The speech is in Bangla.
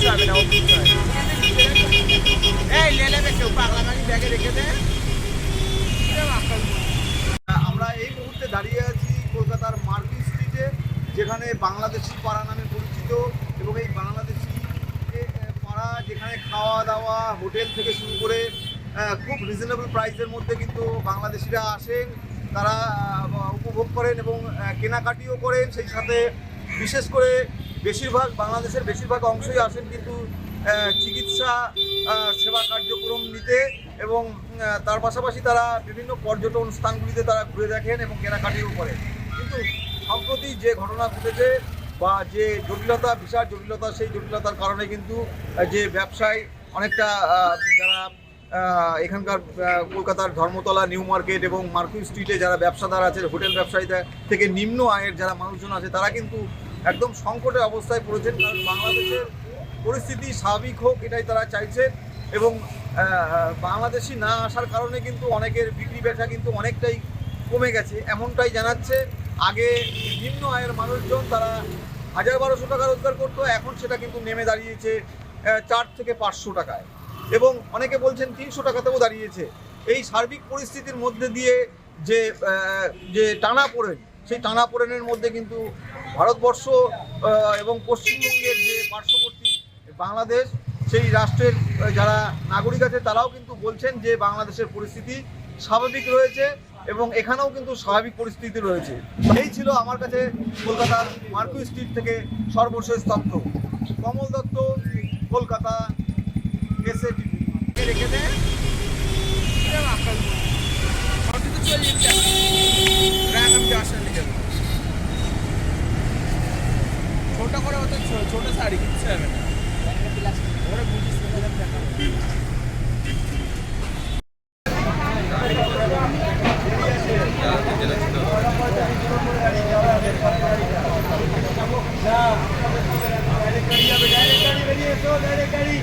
যাবে না, অফিস হয়। এই লেলে কেউ পাগলা গাড়ি ব্যাগে রেখে দে। আমরা এই মুহূর্তে দাঁড়িয়ে আছি কলকাতার মার্কিন স্ট্রিটে, যেখানে বাংলাদেশি পাড়া নামে পরিচিত। এবং এই বাংলাদেশি পাড়া, যেখানে খাওয়া দাওয়া হোটেল থেকে শুরু করে খুব রিজনেবল প্রাইসের মধ্যে কিন্তু বাংলাদেশিরা আসেন, তারা উপভোগ করেন এবং কেনাকাটিও করেন। সেই সাথে বিশেষ করে বাংলাদেশের বেশিরভাগ অংশই আসেন কিন্তু চিকিৎসা সেবা কার্যক্রম নিতে, এবং তার পাশাপাশি তারা বিভিন্ন পর্যটন স্থানগুলিতে তারা ঘুরে দেখেন এবং কেনাকাটিও করেন। কিন্তু সম্প্রতি যে ঘটনা ঘটেছে বা যে জটিলতা, বিশাল জটিলতা, সেই জটিলতার কারণে কিন্তু যে ব্যবসায় অনেকটা যারা এখানকার কলকাতার ধর্মতলা, নিউ মার্কেট এবং মার্কিন স্ট্রিটে যারা ব্যবসাদার আছে, হোটেল ব্যবসায়ীরা থেকে নিম্ন আয়ের যারা মানুষজন আছে, তারা কিন্তু একদম সংকটের অবস্থায় পড়েছেন। কারণ বাংলাদেশের পরিস্থিতি স্বাভাবিক হোক, এটাই তারা চাইছেন। এবং বাংলাদেশি না আসার কারণে কিন্তু অনেকের বিক্রি বেচা কিন্তু অনেকটাই কমে গেছে, এমনটাই জানাচ্ছে। আগে নিম্ন আয়ের মানুষজন তারা 1000-1200 টাকা রোজগার করতো, এখন সেটা কিন্তু নেমে দাঁড়িয়েছে 4 থেকে 500 টাকায়, এবং অনেকে বলছেন 300 টাকাতেও দাঁড়িয়েছে। এই সার্বিক পরিস্থিতির মধ্যে দিয়ে যে টানাপোড়েন, সেই টানাপোড়েনের মধ্যে কিন্তু ভারতবর্ষ এবং পশ্চিমবঙ্গের যে পার্শ্ববর্তী বাংলাদেশ, সেই রাষ্ট্রের যারা নাগরিক আছে তারাও কিন্তু বলছেন যে বাংলাদেশের পরিস্থিতি স্বাভাবিক রয়েছে এবং এখানেও কিন্তু স্বাভাবিক পরিস্থিতি রয়েছে। এই ছিল আমার কাছে কলকাতার মার্কিন স্ট্রিট থেকে সর্বশেষ তথ্য। কমল দত্ত, কলকাতা, এসএটিভি। রেখে দে। ছোট করে হতো, ছোট শাড়ি কিচ্ছু হবে না। ওরা বুঝিস গাড়ি